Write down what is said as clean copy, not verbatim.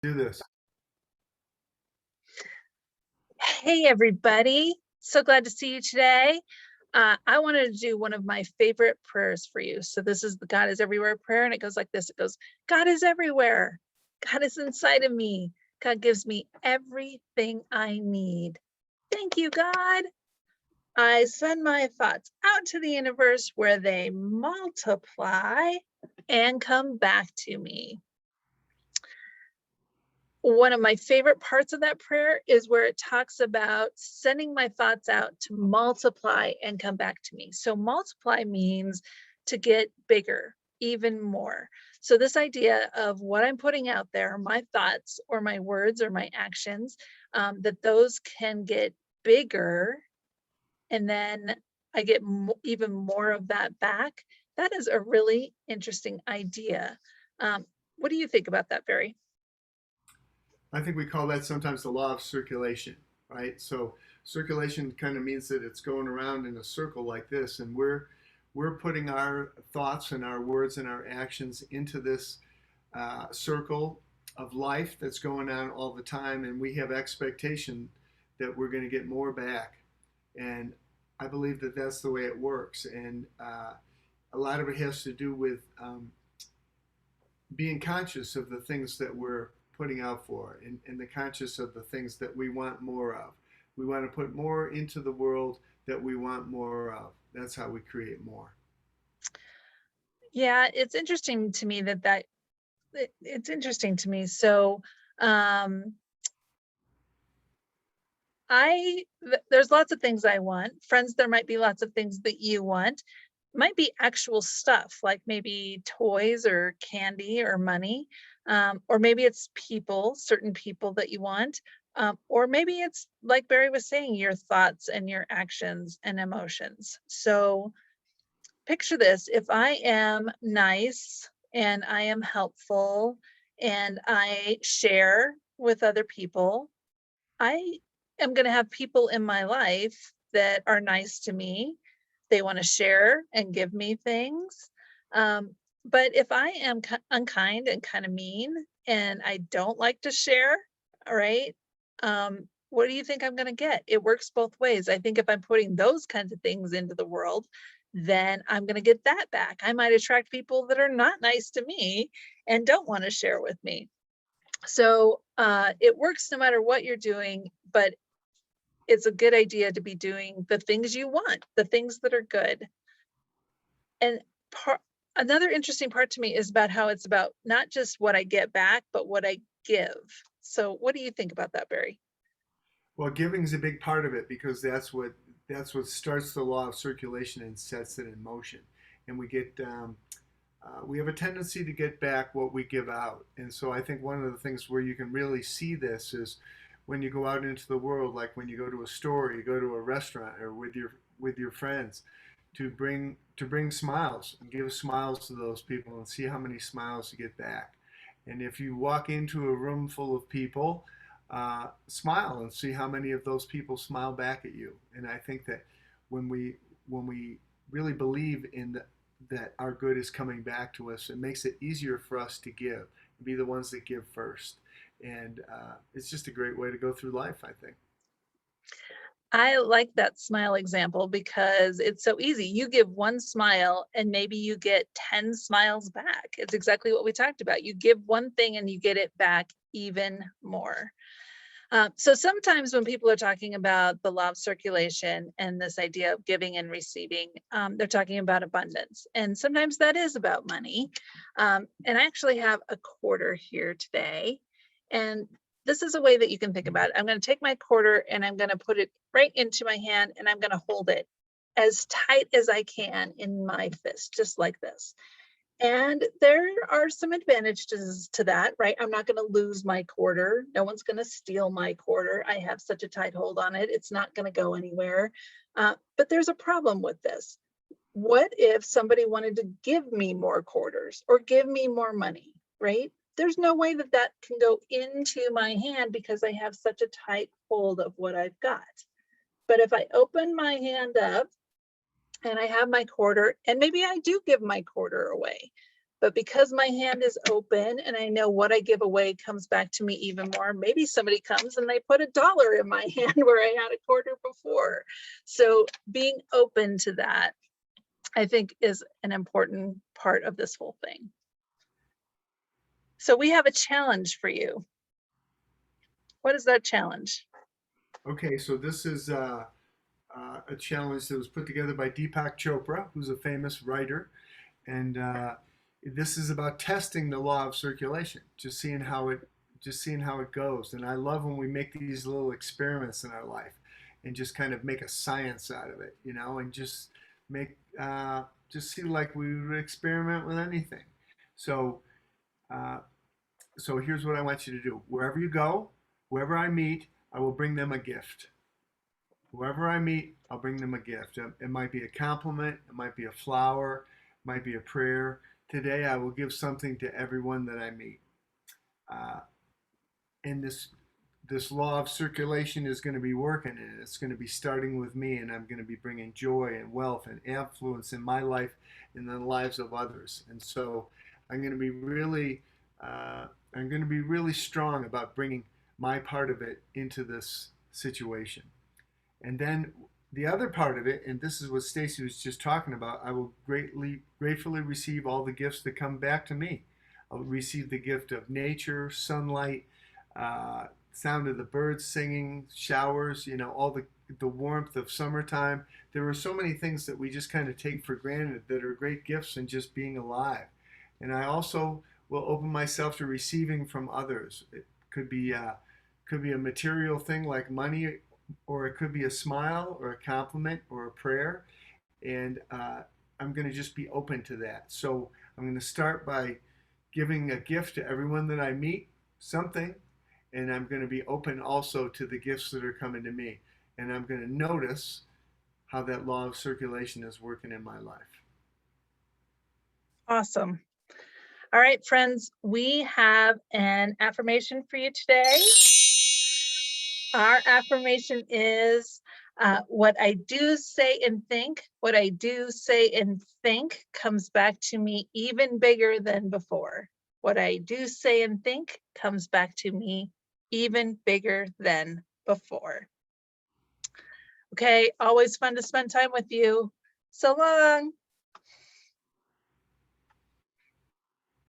Do this. Hey, everybody. So glad to see you today. I wanted to do one of my favorite prayers for you. So this is the God is everywhere prayer, and it goes like this. It goes, God is everywhere. God is inside of me. God gives me everything I need. Thank you, God. I send my thoughts out to the universe where they multiply and come back to me. One of my favorite parts of that prayer is where it talks about sending my thoughts out to multiply and come back to me. So multiply means to get bigger, even more. So this idea of what I'm putting out there, my thoughts or my words or my actions, that those can get bigger, and then I get even more of that back. That is a really interesting idea. What do you think about that, Barry? I think we call that sometimes the law of circulation, right? So circulation kind of means that it's going around in a circle like this, and we're putting our thoughts and our words and our actions into this circle of life that's going on all the time, and we have expectation that we're going to get more back. And I believe that that's the way it works, and a lot of it has to do with being conscious of the things that we're putting out for, and the conscious of the things that we want more of. We want to put more into the world that we want more of. That's how we create more. Yeah, it's interesting to me that it's interesting to me. So, um, there's lots of things I want. Friends, there might be lots of things that you want. Might be actual stuff like maybe toys or candy or money, or maybe it's people, certain people that you want, or maybe it's like Barry was saying, your thoughts and your actions and emotions. So picture this: if I am nice and I am helpful and I share with other people, I am going to have people in my life that are nice to me. They want to share and give me things. Um, but if I am unkind and kind of mean and I don't like to share, all right, what do you think I'm going to get? It works both ways. I think if I'm putting those kinds of things into the world, then I'm going to get that back. I might attract people that are not nice to me and don't want to share with me. So it works no matter what you're doing, but it's a good idea to be doing the things you want, the things that are good. And another interesting part to me is about how it's about not just what I get back, but what I give. So what do you think about that, Barry? Well, giving is a big part of it because that's what starts the law of circulation and sets it in motion. And we have a tendency to get back what we give out. And so I think one of the things where you can really see this is when you go out into the world, like when you go to a store, you go to a restaurant, or with your friends, to bring smiles and give smiles to those people and see how many smiles you get back. And if you walk into a room full of people, smile and see how many of those people smile back at you. And I think that when we really believe in that our good is coming back to us, it makes it easier for us to give and be the ones that give first. And it's just a great way to go through life, I think. I like that smile example because it's so easy. You give one smile and maybe you get 10 smiles back. It's exactly what we talked about. You give one thing and you get it back even more. So sometimes when people are talking about the law of circulation and this idea of giving and receiving, they're talking about abundance. And sometimes that is about money. And I actually have a quarter here today. And this is a way that you can think about it. I'm going to take my quarter and I'm going to put it right into my hand and I'm going to hold it as tight as I can in my fist, just like this. And there are some advantages to that, right? I'm not going to lose my quarter. No one's going to steal my quarter. I have such a tight hold on it. It's not going to go anywhere. But there's a problem with this. What if somebody wanted to give me more quarters or give me more money, right? There's no way that that can go into my hand because I have such a tight hold of what I've got. But if I open my hand up and I have my quarter, and maybe I do give my quarter away, But because my hand is open and I know what I give away comes back to me even more, maybe somebody comes and they put $1 in my hand where I had a quarter before. So being open to that, I think, is an important part of this whole thing. So we have a challenge for you. What is that challenge? Okay, so this is a challenge that was put together by Deepak Chopra, who's a famous writer, and this is about testing the law of circulation, just seeing how it goes. And I love when we make these little experiments in our life, and just kind of make a science out of it, you know, and just make just see like we would experiment with anything. So uh, so here's what I want you to do. Wherever you go, whoever I meet, I will bring them a gift. Whoever I meet, I'll bring them a gift. It might be a compliment, it might be a flower, it might be a prayer. Today, I will give something to everyone that I meet. Uh, and this law of circulation is going to be working, and it's going to be starting with me, and I'm going to be bringing joy and wealth and affluence in my life and in the lives of others. And so, I'm going to be really, I'm going to be really strong about bringing my part of it into this situation. And then the other part of it, and this is what Stacy was just talking about, I will gratefully receive all the gifts that come back to me. I'll receive the gift of nature, sunlight, sound of the birds singing, showers, you know, all the warmth of summertime. There are so many things that we just kind of take for granted that are great gifts in just being alive. And I also will open myself to receiving from others. It could be a material thing like money, or it could be a smile or a compliment or a prayer. And I'm going to just be open to that. So I'm going to start by giving a gift to everyone that I meet, something, and I'm going to be open also to the gifts that are coming to me. And I'm going to notice how that law of circulation is working in my life. Awesome. All right, friends, we have an affirmation for you today. Our affirmation is what I do say and think, what I do say and think comes back to me even bigger than before. What I do say and think comes back to me even bigger than before. Okay, always fun to spend time with you. So long.